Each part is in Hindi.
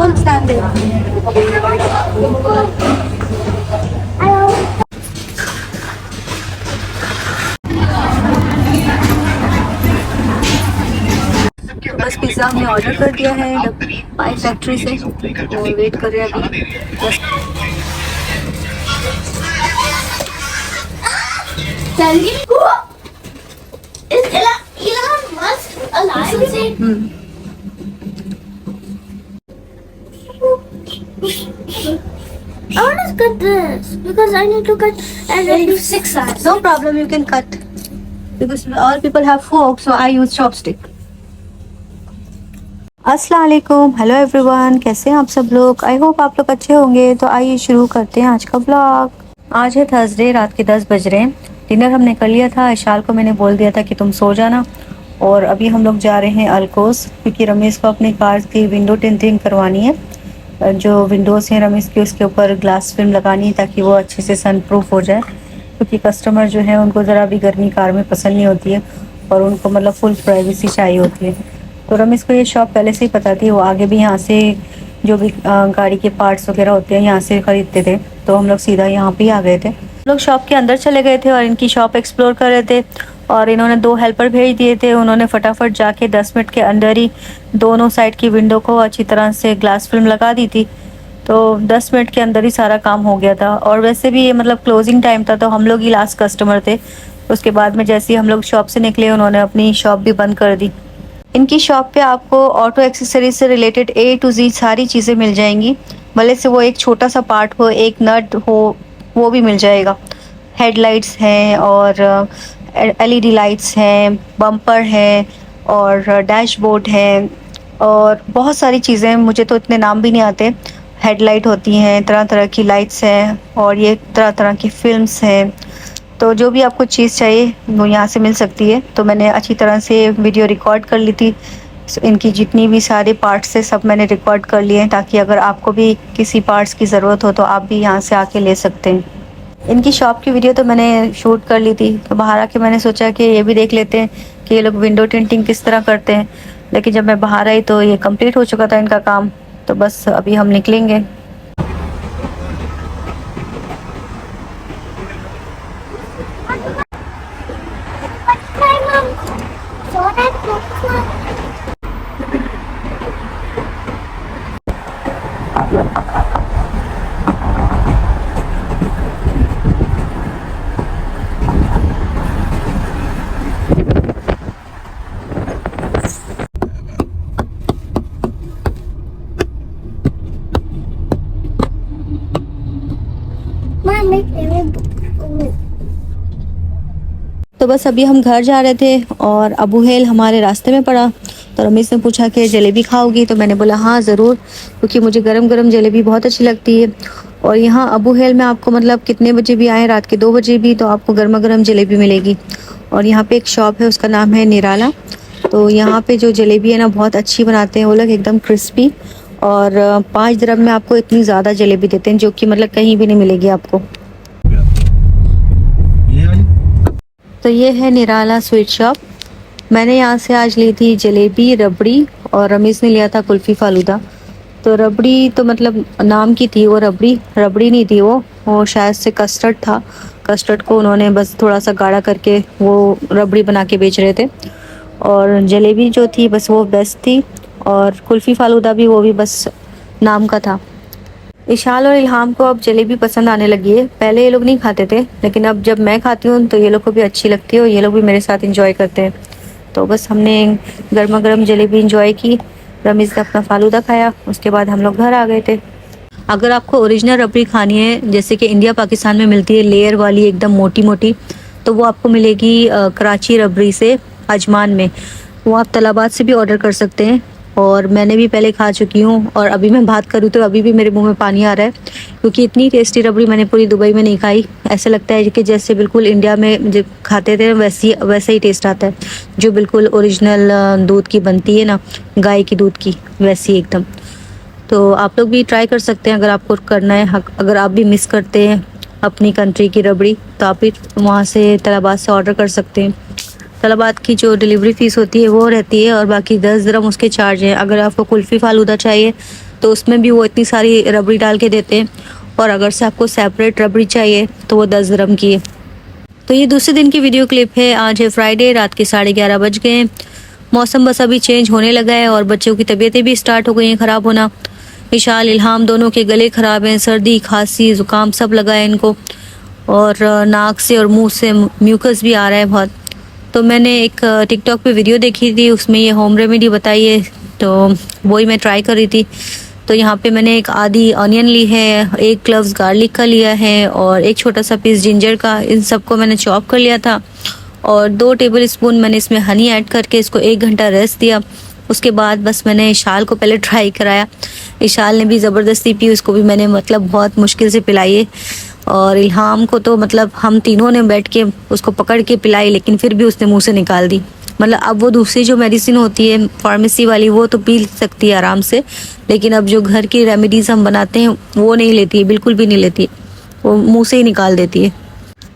Don't stand there. बस पिज़्ज़ा हमने ऑर्डर कर दिया है पाई फैक्ट्री से, तो वेट कर रहे हैं अभी बस। Is Elon Musk alive? I want to cut this because I need to cut and I do 6 hours. No problem, you can cut because all people have fork, so I use chopstick. अस्सलाम वालेकुम, हेलो एवरीवन, कैसे हैं आप सब लोग? आई होप आप लोग अच्छे होंगे। तो आइए शुरू करते हैं आज का ब्लॉग। आज है थर्सडे, रात के 10 बज रहे हैं। डिनर हमने कर लिया था। इशाल को मैंने बोल दिया था कि तुम सो जाना, और अभी हम लोग जा रहे हैं अल्कोस, क्योंकि रमेश को अपनी कार की विंडो टिंटिंग करवानी है। जो विंडोज़ हैं रमेश की, उसके ऊपर ग्लास फिल्म लगानी है ताकि वो अच्छे से सन प्रूफ हो जाए, क्योंकि कस्टमर जो है उनको ज़रा भी गर्मी कार में पसंद नहीं होती है और उनको मतलब फुल प्राइवेसी चाहिए होती है। तो रमेश को ये शॉप पहले से ही पता थी, वो आगे भी यहाँ से जो भी गाड़ी के पार्ट्स वगैरह होते हैं यहाँ से ख़रीदते थे, तो हम लोग सीधा यहाँ पे ही आ गए थे। लोग शॉप के अंदर चले गए थे और इनकी शॉप एक्सप्लोर कर रहे थे, और इन्होंने 2 हेल्पर भेज दिए थे। उन्होंने फटाफट जाके 10 मिनट के अंदर ही दोनों साइड की विंडो को अच्छी तरह से ग्लास फिल्म लगा दी थी। तो 10 मिनट के अंदर ही सारा काम हो गया था, और वैसे भी ये मतलब क्लोजिंग टाइम था, तो हम लोग ही लास्ट कस्टमर थे। उसके बाद में जैसे ही हम लोग शॉप से निकले, उन्होंने अपनी शॉप भी बंद कर दी। इनकी शॉप पे आपको ऑटो एक्सेसरीज से रिलेटेड A to Z सारी चीज़ें मिल जाएंगी, भले से वो एक छोटा सा पार्ट हो, एक नट हो, वो भी मिल जाएगा। हेडलाइट्स हैं और LED लाइट्स हैं, बम्पर हैं और डैशबोर्ड है, और बहुत सारी चीज़ें, मुझे तो इतने नाम भी नहीं आते। हेडलाइट होती हैं, तरह तरह की लाइट्स हैं, और ये तरह तरह की फिल्म्स हैं। तो जो भी आपको चीज़ चाहिए वो यहाँ से मिल सकती है। तो मैंने अच्छी तरह से वीडियो रिकॉर्ड कर ली थी, इनकी जितनी भी सारे पार्ट्स थे सब मैंने रिकॉर्ड कर लिए हैं, ताकि अगर आपको भी किसी पार्ट्स की ज़रूरत हो तो आप भी यहाँ से आके ले सकते हैं। इनकी शॉप की वीडियो तो मैंने शूट कर ली थी, तो बाहर आके मैंने सोचा कि ये भी देख लेते हैं कि ये लोग विंडो टिंटिंग किस तरह करते हैं। लेकिन जब मैं बाहर आई तो ये कंप्लीट हो चुका था इनका काम, तो बस अभी हम निकलेंगे। तो बस अभी हम घर जा रहे थे और अबू हेल हमारे रास्ते में पड़ा। तो रमेश ने पूछा कि जलेबी खाओगी, तो मैंने बोला हाँ ज़रूर, क्योंकि मुझे गरम गरम जलेबी बहुत अच्छी लगती है। और यहाँ अबू हेल में आपको मतलब कितने बजे भी आए, रात के 2 बजे भी, तो आपको गर्मा गर्म जलेबी मिलेगी। और यहाँ पे एक शॉप है, उसका नाम है निराला। तो यहाँ पे जो जलेबी है ना बहुत अच्छी बनाते हैं वो लोग, एकदम क्रिस्पी, और 5 दिरहम में आपको इतनी ज़्यादा जलेबी देते हैं, जो कि मतलब कहीं भी नहीं मिलेगी आपको। तो ये है निराला स्वीट शॉप। मैंने यहाँ से आज ली थी जलेबी, रबड़ी, और रमेश ने लिया था कुल्फ़ी फालूदा। तो रबड़ी तो मतलब नाम की थी, वो रबड़ी नहीं थी, वो शायद से कस्टर्ड था। कस्टर्ड को उन्होंने बस थोड़ा सा गाढ़ा करके वो रबड़ी बना के बेच रहे थे। और जलेबी जो थी बस वो बेस्ट थी, और कुल्फ़ी फालूदा भी वो भी बस नाम का था। इशाल और इल्हाम को अब जलेबी पसंद आने लगी है। पहले ये लोग नहीं खाते थे, लेकिन अब जब मैं खाती हूँ तो ये लोग को भी अच्छी लगती है, और ये लोग भी मेरे साथ इंजॉय करते हैं। तो बस हमने गर्मा गर्म जलेबी इंजॉय की, रमीज़ ने अपना फालूदा खाया, उसके बाद हम लोग घर आ गए थे। अगर आपको ओरिजिनल रबड़ी खानी है, जैसे कि इंडिया पाकिस्तान में मिलती है लेयर वाली एकदम मोटी मोटी, तो वो आपको मिलेगी कराची रबड़ी से अजमान में। वो आप तलाबात से भी ऑर्डर कर सकते हैं, और मैंने भी पहले खा चुकी हूँ। और अभी मैं बात करूँ तो अभी भी मेरे मुंह में पानी आ रहा है, क्योंकि इतनी टेस्टी रबड़ी मैंने पूरी दुबई में नहीं खाई। ऐसा लगता है कि जैसे बिल्कुल इंडिया में जब खाते थे वैसे ही टेस्ट आता है, जो बिल्कुल ओरिजिनल दूध की बनती है ना, गाय की दूध की, वैसी एकदम। तो आप लोग भी ट्राई कर सकते हैं अगर आपको करना है। अगर आप भी मिस करते हैं अपनी कंट्री की रबड़ी, तो आप भी वहाँ से तलाबात से ऑर्डर कर सकते हैं। तलबात की जो डिलीवरी फ़ीस होती है वो रहती है, और बाकी 10 दिरहम उसके चार्ज हैं। अगर आपको कुल्फ़ी फालूदा चाहिए तो उसमें भी वो इतनी सारी रबड़ी डाल के देते हैं, और अगर से आपको सेपरेट रबड़ी चाहिए तो वो 10 dirham की है। तो ये दूसरे दिन की वीडियो क्लिप है। आज है फ्राइडे, रात के 11:30 बज गए हैं। मौसम बस अभी चेंज होने लगा है और बच्चों की तबीयतें भी स्टार्ट हो गई हैं ख़राब होना। इशाल, इल्हाम दोनों के गले ख़राब हैं, सर्दी खांसी ज़ुकाम सब लगा है इनको, और नाक से और मुंह से म्यूकस भी आ रहा है बहुत। तो मैंने एक टिकटॉक पे वीडियो देखी थी, उसमें ये होम रेमेडी बताई है, तो वही मैं ट्राई कर रही थी। तो यहाँ पे मैंने एक आधी ऑनियन ली है, एक क्लव्स गार्लिक का लिया है, और एक छोटा सा पीस जिंजर का। इन सबको मैंने चॉप कर लिया था, और 2 टेबलस्पून मैंने इसमें हनी ऐड करके इसको 1 घंटा रेस्ट दिया। उसके बाद बस मैंने इशाल को पहले ट्राई कराया। इशाल ने भी ज़बरदस्ती पी, उसको भी मैंने मतलब बहुत मुश्किल से पिलाई है। और इल्हाम को तो मतलब हम तीनों ने बैठ के उसको पकड़ के पिलाई, लेकिन फिर भी उसने मुंह से निकाल दी। मतलब अब वो दूसरी जो मेडिसिन होती है फार्मेसी वाली, वो तो पी सकती है आराम से, लेकिन अब जो घर की रेमेडीज़ हम बनाते हैं वो नहीं लेती है, बिल्कुल भी नहीं लेती है, वो मुंह से ही निकाल देती है।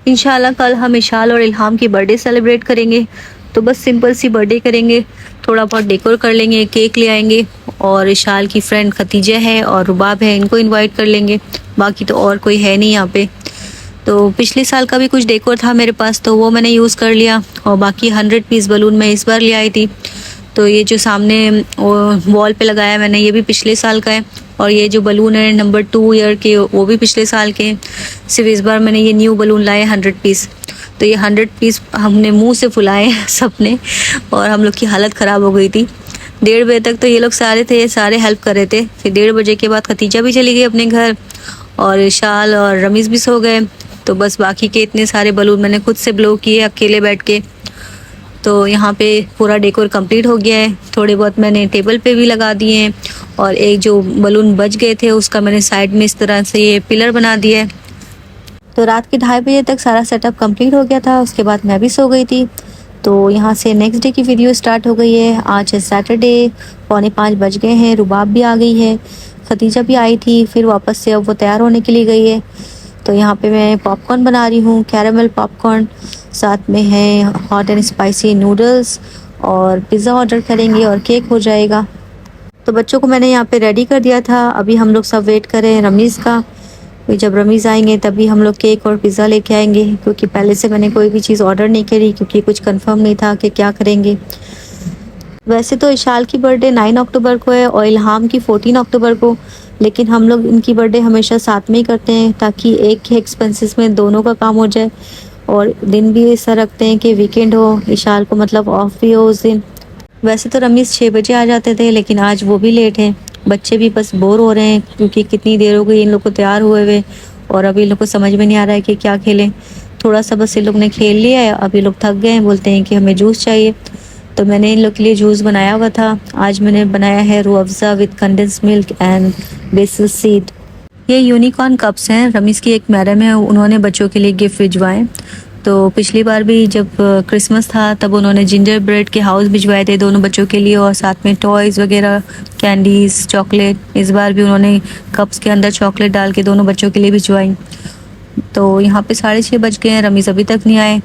इंशाल्लाह कल हम इशाल और इल्हाम की बर्थडे सेलिब्रेट करेंगे, तो बस सिंपल सी बर्थडे करेंगे, थोड़ा बहुत डेकोर कर लेंगे, केक ले आएंगे, और इशाल की फ्रेंड खतीजा है और रुबाब है, इनको इनवाइट कर लेंगे। बाकी तो और कोई है नहीं यहाँ पे। तो पिछले साल का भी कुछ डेकोर था मेरे पास, तो वो मैंने यूज़ कर लिया, और बाकी 100 पीस बलून मैं इस बार ले आई थी। तो ये जो सामने वॉल पे लगाया मैंने, ये भी पिछले साल का है, और ये जो बलून है नंबर 2 ईयर के, वो भी पिछले साल के हैं। सिर्फ इस बार मैंने ये न्यू बलून लाए 100 पीस। तो ये 100 पीस हमने मुंह से फुलाए सबने, और हम लोग की हालत ख़राब हो गई थी। 1:30 बजे तक तो ये लोग सारे हेल्प कर रहे थे। फिर 1:30 बजे के बाद खतीजा भी चली गई अपने घर, और इशाल और रमीज़ भी सो गए। तो बस बाकी के इतने सारे बलून मैंने खुद से ब्लो किए अकेले बैठ के। तो यहाँ पे पूरा डेकोर कंप्लीट हो गया है। थोड़े बहुत मैंने टेबल पे भी लगा दिए हैं, और एक जो बलून बच गए थे उसका मैंने साइड में इस तरह से ये पिलर बना दिया है। तो रात के 2:30 बजे तक सारा सेटअप कंप्लीट हो गया था। उसके बाद मैं भी सो गई थी। तो यहाँ से नेक्स्ट डे की वीडियो स्टार्ट हो गई है। आज है सैटरडे, 4:45 बज गए हैं। रुबाब भी आ गई है, खतीजा भी आई थी, फिर वापस से अब वो तैयार होने के लिए गई है। तो यहाँ पे मैं पॉपकॉर्न बना रही हूँ, कैरेमल पॉपकॉर्न, साथ में है हॉट एंड स्पाइसी नूडल्स, और पिज़्ज़ा ऑर्डर करेंगे और केक हो जाएगा। तो बच्चों को मैंने यहाँ पे रेडी कर दिया था। अभी हम लोग सब वेट कर रहे हैं रमीज़ का। जब रमीज़ आएंगे तभी हम लोग केक और पिज़्ज़ा लेके आएंगे, क्योंकि पहले से मैंने कोई भी चीज़ ऑर्डर नहीं करी, क्योंकि कुछ कंफर्म नहीं था कि क्या करेंगे। वैसे तो इशाल की बर्थडे 9 अक्टूबर को है और इल्हाम की 14 अक्टूबर को, लेकिन हम लोग इनकी बर्थडे हमेशा साथ में ही करते हैं, ताकि एक के एक्सपेंसेस में दोनों का काम हो जाए। और दिन भी ऐसा रखते हैं कि वीकेंड हो, इशाल को मतलब ऑफ भी हो उस दिन। वैसे तो रमीज़ 6 बजे आ जाते थे, लेकिन आज वो भी लेट हैं। बच्चे भी बस बोर हो रहे हैं, क्योंकि कितनी देर हो गई इन लोग को तैयार हुए हुए, और अभी इन लोग को समझ में नहीं आ रहा है कि क्या खेलें। थोड़ा सा बस इन लोग ने खेल लिया है, अभी लोग थक गए हैं, बोलते हैं कि हमें जूस चाहिए। तो मैंने इन लोग के लिए जूस बनाया हुआ था। आज मैंने बनाया है Rooh Afza with condense milk and BECIL seed. ये यूनिकॉर्न कप्स हैं, रमीज़ की एक मैडम है, उन्होंने बच्चों के लिए गिफ्ट भिजवाए। तो पिछली बार भी जब क्रिसमस था तब उन्होंने जिंजर ब्रेड के हाउस भिजवाए थे दोनों बच्चों के लिए, और साथ में टॉयज़ वगैरह, कैंडीज़, चॉकलेट। इस बार भी उन्होंने कप्स के अंदर चॉकलेट डाल के दोनों बच्चों के लिए भिजवाई। तो यहाँ पे 6:30 बज गए हैं, रमीज़ अभी तक नहीं आए।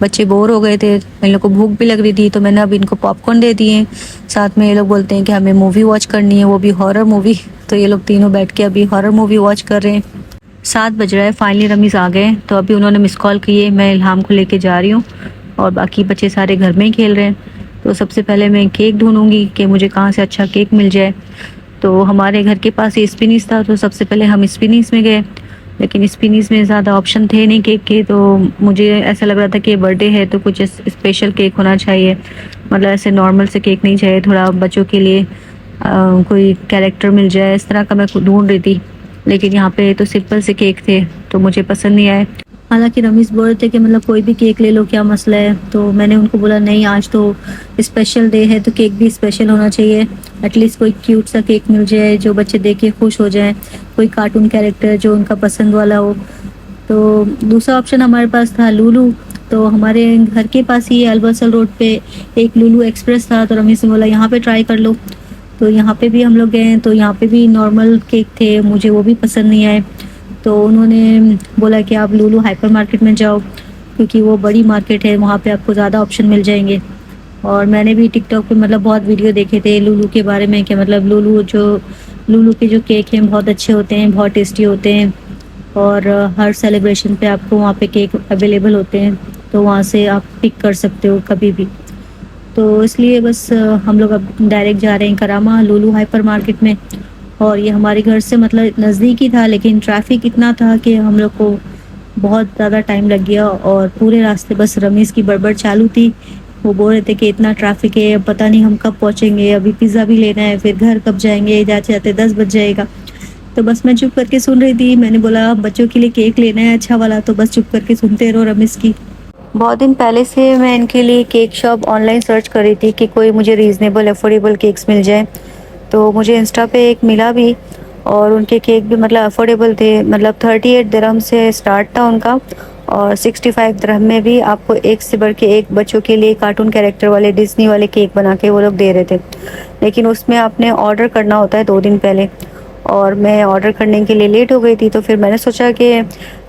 बच्चे बोर हो गए थे, इन लोग को भूख भी लग रही थी, तो मैंने अब इनको पॉपकॉर्न दे दिए। साथ में ये लोग बोलते हैं कि हमें मूवी वॉच करनी है, वो भी हॉरर मूवी। तो ये लोग तीनों बैठ के अभी हॉरर मूवी वॉच कर रहे हैं। 7 बज रहा है, फाइनली रमीज़ आ गए। तो अभी उन्होंने मिस कॉल किए, मैं इल्हाम को लेके जा रही हूँ, और बाकी बच्चे सारे घर में ही खेल रहे हैं। तो सबसे पहले मैं केक ढूंढूंगी कि मुझे कहाँ से अच्छा केक मिल जाए। तो हमारे घर के पास ही स्पिनीस था, तो सबसे पहले हम स्पिनीस में गए, लेकिन स्पिनीस में ज़्यादा ऑप्शन थे नहीं केक के। तो मुझे ऐसा लग रहा था कि बर्थडे है तो कुछ स्पेशल केक होना चाहिए, मतलब ऐसे नॉर्मल से केक नहीं चाहिए, थोड़ा बच्चों के लिए कोई कैरेक्टर मिल जाए, इस तरह का मैं ढूंढ रही थी। लेकिन यहाँ पे तो सिंपल से केक थे, तो मुझे पसंद नहीं आए। हालांकि रमीज़ बोल रहे थे कि मतलब कोई भी केक ले लो, क्या मसला है। तो मैंने उनको बोला नहीं, आज तो स्पेशल डे है, तो केक भी स्पेशल होना चाहिए। एटलीस्ट कोई क्यूट सा केक मिल जाए जो बच्चे देख के खुश हो जाएं, कोई कार्टून कैरेक्टर जो उनका पसंद वाला हो। तो दूसरा ऑप्शन हमारे पास था लूलू। तो हमारे घर के पास ही अलबसल रोड पे एक लूलू एक्सप्रेस था, तो रमीज़ ने बोला यहाँ पे ट्राई कर लो। तो यहाँ पे भी हम लोग गए, तो यहाँ पे भी नॉर्मल केक थे, मुझे वो भी पसंद नहीं आए। तो उन्होंने बोला कि आप लूलू हाइपर मार्केट में जाओ, क्योंकि वो बड़ी मार्केट है, वहाँ पे आपको ज़्यादा ऑप्शन मिल जाएंगे। और मैंने भी टिकटॉक पे मतलब बहुत वीडियो देखे थे लूलू के बारे में, कि मतलब लूलू जो लुलु के जो केक हैं बहुत अच्छे होते हैं, बहुत टेस्टी होते हैं और हर सेलिब्रेशन पे आपको वहाँ पे केक अवेलेबल होते हैं, तो वहाँ से आप पिक कर सकते हो कभी भी। तो इसलिए बस हम लोग अब डायरेक्ट जा रहे हैं करामा लुलु हाइपर मार्केट में। और ये हमारे घर से मतलब नज़दीक ही था, लेकिन ट्रैफिक इतना था कि हम लोग को बहुत ज़्यादा टाइम लग गया और पूरे रास्ते बस रमीज़ की बड़बड़ चालू थी। वो बोल रहे थे कि इतना ट्रैफिक है, अब पता नहीं हम कब पहुँचेंगे, अभी पिज़्ज़ा भी लेना है, फिर घर कब जाएंगे, जाते जाते 10 बज जाएगा। तो बस मैं चुप करके सुन रही थी। मैंने बोला बच्चों के लिए केक लेना है अच्छा वाला, तो बस चुप करके सुनते रहो रमीज़ की। बहुत दिन पहले से मैं इनके लिए केक शॉप ऑनलाइन सर्च कर रही थी कि कोई मुझे रीज़नेबल अफोर्डेबल केक्स मिल जाए। तो मुझे इंस्टा पे एक मिला भी और उनके केक भी मतलब अफोर्डेबल थे, मतलब 38 दिरहम से स्टार्ट था उनका और 65 दिरहम में भी आपको एक से बढ़ के एक बच्चों के लिए कार्टून कैरेक्टर वाले डिज्नी वाले केक बना के वो लोग दे रहे थे। लेकिन उसमें आपने ऑर्डर करना होता है 2 दिन पहले और मैं ऑर्डर करने के लिए लेट हो गई थी। तो फिर मैंने सोचा कि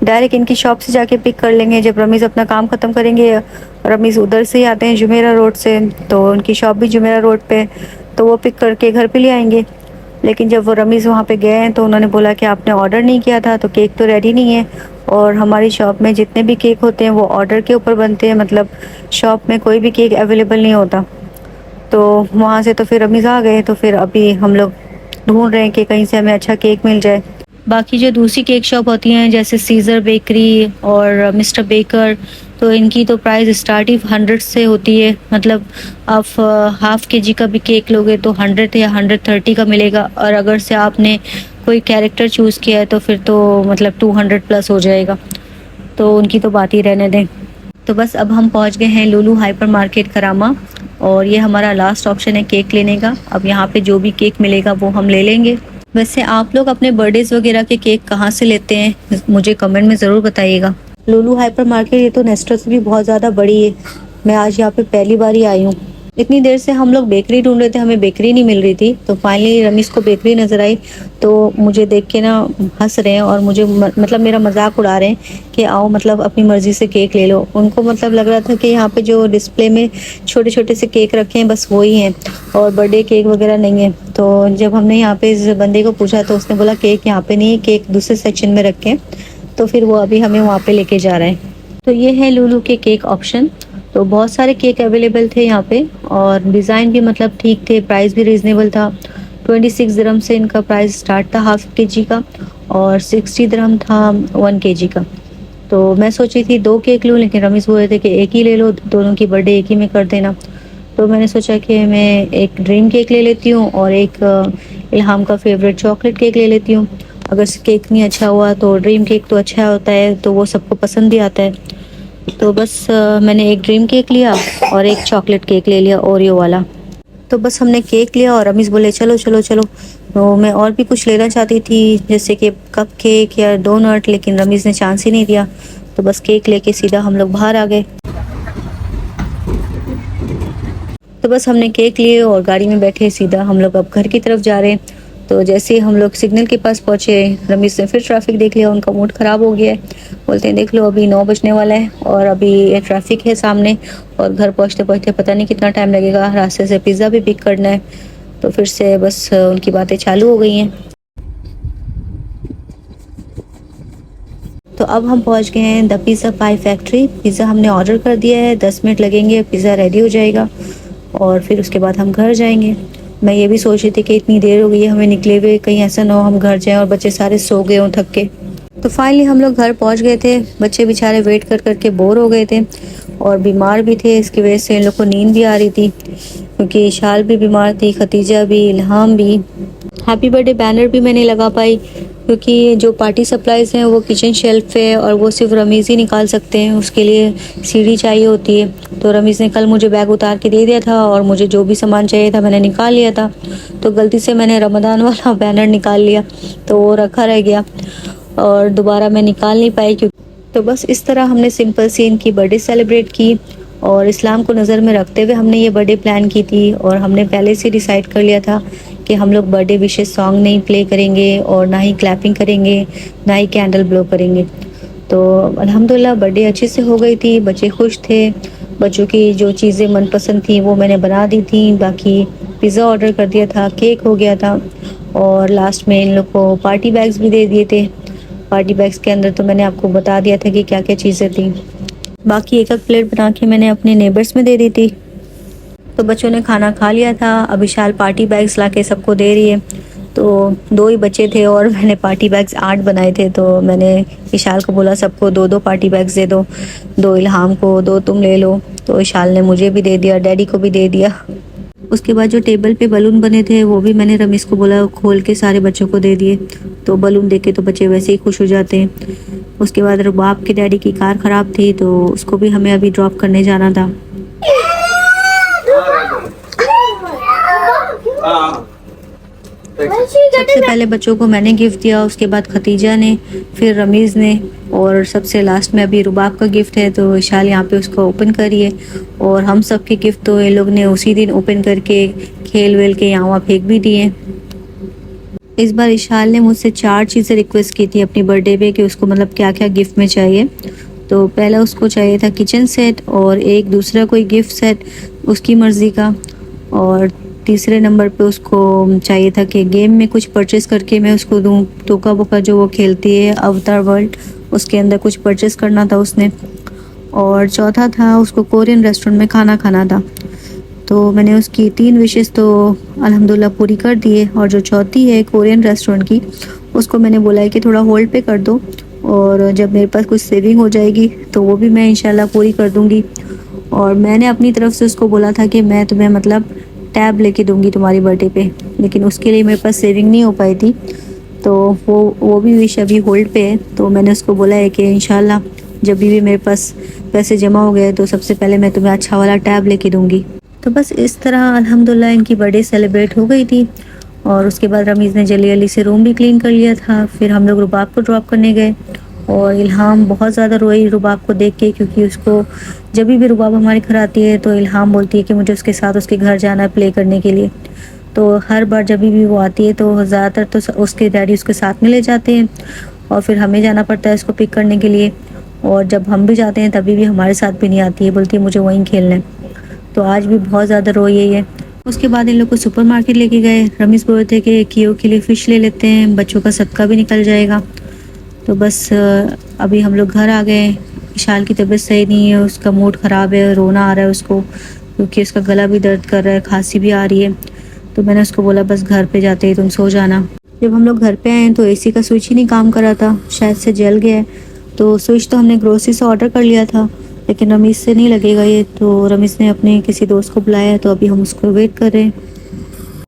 डायरेक्ट इनकी शॉप से जाके पिक कर लेंगे, जब रमीज़ अपना काम ख़त्म करेंगे। रमीज़ उधर से ही आते हैं जुमेरा रोड से, तो उनकी शॉप भी जुमेरा रोड पे, तो वो पिक करके घर पे ले आएंगे। लेकिन जब वो रमीज़ वहाँ पे गए हैं तो उन्होंने बोला कि आपने ऑर्डर नहीं किया था, तो केक तो रेडी नहीं है। और हमारी शॉप में जितने भी केक होते हैं वो ऑर्डर के ऊपर बनते हैं, मतलब शॉप में कोई भी केक अवेलेबल नहीं होता। तो वहाँ से तो फिर रमीज़ आ गए, तो फिर अभी हम लोग ढूंढ रहे हैं कि कहीं से हमें अच्छा केक मिल जाए। बाकी जो दूसरी केक शॉप होती हैं जैसे सीज़र बेकरी और मिस्टर बेकर, तो इनकी तो प्राइस स्टार्ट ही 100 से होती है। मतलब आप हाफ के जी का भी केक लोगे तो 100 या 130 का मिलेगा, और अगर से आपने कोई कैरेक्टर चूज़ किया है तो फिर तो मतलब 200 प्लस हो जाएगा। तो उनकी तो बात ही रहने दें। तो बस अब हम पहुंच गए हैं लुलु हाइपर मार्केट करामा और ये हमारा लास्ट ऑप्शन है केक लेने का। अब यहाँ पे जो भी केक मिलेगा वो हम ले लेंगे। वैसे आप लोग अपने बर्थडेज वगैरह के केक कहाँ से लेते हैं, मुझे कमेंट में ज़रूर बताइएगा। लुलु हाइपर मार्केट ये तो नेस्टर से भी बहुत ज़्यादा बड़ी है। मैं आज यहाँ पे पहली बार ही आई हूँ। इतनी देर से हम लोग बेकरी ढूंढ रहे थे, हमें बेकरी नहीं मिल रही थी, तो फाइनली रमीज़ को बेकरी नज़र आई। तो मुझे देख के ना हंस रहे हैं और मुझे मतलब मेरा मजाक उड़ा रहे हैं कि आओ मतलब अपनी मर्ज़ी से केक ले लो। उनको मतलब लग रहा था कि यहाँ पे जो डिस्प्ले में छोटे छोटे से केक रखे हैं बस वो ही हैं और बर्थडे केक वगैरह नहीं है। तो जब हमने यहाँ पे इस बंदे को पूछा तो उसने बोला केक यहाँ पे नहीं है, केक दूसरे सेक्शन में रखे हैं। तो फिर वो अभी हमें वहाँ पे लेके जा रहा है। तो ये है लुलु के केक ऑप्शन। तो बहुत सारे केक अवेलेबल थे यहाँ पे और डिज़ाइन भी मतलब ठीक थे, प्राइस भी रीज़नेबल था। 26 दिरहम से इनका प्राइस स्टार्ट था हाफ के जी का और 60 दिरहम था 1 के जी का। तो मैं सोची थी 2 केक लूँ, लेकिन रमीज़ बोल रहे थे कि एक ही ले लो, दोनों की बर्थडे एक ही में कर देना। तो मैंने सोचा कि मैं एक ड्रीम केक ले लेती हूँ और एक इल्हाम का फेवरेट चॉकलेट केक ले लेती हूँ। अगर केक नहीं अच्छा हुआ तो ड्रीम केक तो अच्छा होता है, तो वो सबको पसंद भी आता है। तो बस मैंने एक ड्रीम केक लिया और एक चॉकलेट केक ले लिया ओरियो वाला। तो बस हमने केक लिया और रमीज़ बोले चलो चलो चलो। तो मैं और भी कुछ लेना चाहती थी जैसे कि कप केक या डोनट, लेकिन रमीज़ ने चांस ही नहीं दिया। तो बस केक लेके सीधा हम लोग बाहर आ गए। तो बस हमने केक लिए और गाड़ी में बैठे सीधा हम लोग अब घर की तरफ जा रहे हैं। तो जैसे ही हम लोग सिग्नल के पास पहुंचे रमीज़ ने फिर ट्रैफिक देख लिया, उनका मूड ख़राब हो गया है। बोलते हैं देख लो अभी 9 बजने वाला है और अभी ये ट्रैफिक है सामने और घर पहुंचते पहुंचते पता नहीं कितना टाइम लगेगा, रास्ते से पिज़्ज़ा भी पिक करना है। तो फिर से बस उनकी बातें चालू हो गई हैं। तो अब हम पहुंच गए हैं the pizza pi factory. Pizza हमने ऑर्डर कर दिया है, 10 मिनट लगेंगे, पिज़्ज़ा रेडी हो जाएगा और फिर उसके बाद हम घर जाएंगे। मैं ये भी सोच रही थी कि इतनी देर हो गई है हमें निकले हुए, कहीं ऐसा ना हो हम घर जाएं और बच्चे सारे सो गए हों थक के। तो फाइनली हम लोग घर पहुंच गए थे। बच्चे बेचारे वेट कर करके बोर हो गए थे और बीमार भी थे, इसकी वजह से इन लोग को नींद भी आ रही थी क्योंकि इशाल भी बीमार थी, खतीजा भी, इल्हाम भी। हैप्पी बर्थडे बैनर भी मैं नहीं लगा पाई क्योंकि जो पार्टी सप्लाइज़ हैं वो किचन शेल्फ पे और वो सिर्फ रमीज़ ही निकाल सकते हैं, उसके लिए सीढ़ी चाहिए होती है। तो रमीज़ ने कल मुझे बैग उतार के दे दिया था और मुझे जो भी सामान चाहिए था मैंने निकाल लिया था। तो गलती से मैंने रमज़ान वाला बैनर निकाल लिया तो वो रखा रह गया और दोबारा मैं निकाल नहीं पाई क्योंकि। तो बस इस तरह हमने सिंपल सी इनकी बर्थडे सेलिब्रेट की और इस्लाम को नज़र में रखते हुए हमने ये बर्थडे प्लान की थी। और हमने पहले से डिसाइड कर लिया था कि हम लोग बर्थडे विशेस सॉन्ग नहीं प्ले करेंगे और ना ही क्लैपिंग करेंगे, ना ही कैंडल ब्लो करेंगे। तो अल्हम्दुलिल्लाह बर्थडे अच्छे से हो गई थी, बच्चे खुश थे। बच्चों की जो चीज़ें मनपसंद थी वो मैंने बना दी थी। बाकी पिज़्ज़ा ऑर्डर कर दिया था, केक हो गया था और लास्ट में इन लोग को पार्टी बैग्स भी दे दिए थे। पार्टी बैग्स के अंदर तो मैंने आपको बता दिया था कि क्या क्या चीज़ें थी। बाकी एक एक प्लेट बना के मैंने अपने नेबर्स में दे दी थी। तो बच्चों ने खाना खा लिया था। अब विशाल पार्टी बैग्स ला के सबको दे रही है। तो 2 ही बच्चे थे और मैंने पार्टी बैग्स 8 बनाए थे। तो मैंने विशाल को बोला सबको 2-2 पार्टी बैग्स दे दो, 2 इल्हाम को, 2 तुम ले लो। तो विशाल ने मुझे भी दे दिया, डैडी को भी दे दिया। उसके बाद जो टेबल पे बलून बने थे वो भी मैंने रमीश को बोला खोल के सारे बच्चों को दे दिए। तो बलून देख के तो बच्चे वैसे ही खुश हो जाते हैं। उसके बाद रुबाब के डैडी की कार ख़राब थी तो उसको भी हमें अभी ड्रॉप करने जाना था। सबसे पहले बच्चों को मैंने गिफ्ट दिया, उसके बाद खतीजा ने, फिर रमीज़ ने, और सबसे लास्ट में अभी रुबाब का गिफ्ट है। तो विशाल यहाँ पे उसको ओपन करिए। और हम सब के गिफ्ट तो ये लोग ने उसी दिन ओपन करके खेल वेल के यहाँ वहाँ फेंक भी दिए। इस बार विशाल ने मुझसे 4 चीज़ें रिक्वेस्ट की थी अपनी बर्थडे पे कि उसको मतलब क्या क्या गिफ्ट में चाहिए। तो पहला उसको चाहिए था किचन सेट और एक दूसरा कोई गिफ्ट सेट उसकी मर्ज़ी का। और तीसरे नंबर पे उसको चाहिए था कि गेम में कुछ परचेस करके मैं उसको दूँ। तोका बोका जो वो खेलती है अवतार वर्ल्ड, उसके अंदर कुछ परचेस करना था उसने। और चौथा था उसको कोरियन रेस्टोरेंट में खाना खाना था। तो मैंने उसकी 3 विशेस तो अल्हम्दुलिल्लाह पूरी कर दी है। और जो चौथी है कोरियन रेस्टोरेंट की, उसको मैंने बोला है कि थोड़ा होल्ड पे कर दो, और जब मेरे पास कुछ सेविंग हो जाएगी तो वो भी मैं इंशाल्लाह पूरी कर दूँगी। और मैंने अपनी तरफ से उसको बोला था कि मैं तुम्हें मतलब टैब लेके दूँगी तुम्हारी बर्थडे पे, लेकिन उसके लिए मेरे पास सेविंग नहीं हो पाई थी। तो वो भी विश अभी होल्ड पे है। तो मैंने उसको बोला है कि इंशाल्लाह जब भी मेरे पास पैसे जमा हो गए तो सबसे पहले मैं तुम्हें अच्छा वाला टैब लेके दूँगी। तो बस इस तरह अल्हम्दुलिल्लाह इनकी बर्थडे सेलिब्रेट हो गई थी। और उसके बाद रमीज़ ने जल्दी जल्दी से रूम भी क्लीन कर लिया था। फिर हम लोग रुबाब को ड्रॉप करने गए। और इल्हाम बहुत ज़्यादा रोई रुबाब को देख के, क्योंकि उसको जब भी रुबाब हमारे घर आती है तो इल्हाम बोलती है कि मुझे उसके साथ उसके घर जाना है प्ले करने के लिए। तो हर बार जब भी वो आती है तो ज़्यादातर तो उसके डैडी उसके साथ में ले जाते हैं और फिर हमें जाना पड़ता है उसको पिक करने के लिए। और जब हम भी जाते हैं तभी भी हमारे साथ भी नहीं आती है, बोलती है मुझे वहीं खेलना है। तो आज भी बहुत ज़्यादा रोई है। उसके बाद इन लोग को सुपरमार्केट लेके गए। रमीज़ बोल रहे थे कि कियो के लिए फ़िश ले लेते हैं, बच्चों का सदका भी निकल जाएगा। तो बस अभी हम लोग घर आ गए। विशाल की तबीयत सही नहीं है, उसका मूड ख़राब है, रोना आ रहा है उसको, क्योंकि उसका गला भी दर्द कर रहा है, खांसी भी आ रही है। तो मैंने उसको बोला बस घर पे जाते ही तुम सो जाना। जब हम लोग घर पे आए तो एसी का स्विच ही नहीं काम कर रहा था, शायद से जल गया है। तो स्विच तो हमने ग्रोसरी से ऑर्डर कर लिया था, लेकिन रमीज़ से नहीं लगेगा ये। तो रमीज़ ने अपने किसी दोस्त को बुलाया, तो अभी हम उसको वेट कर रहे हैं।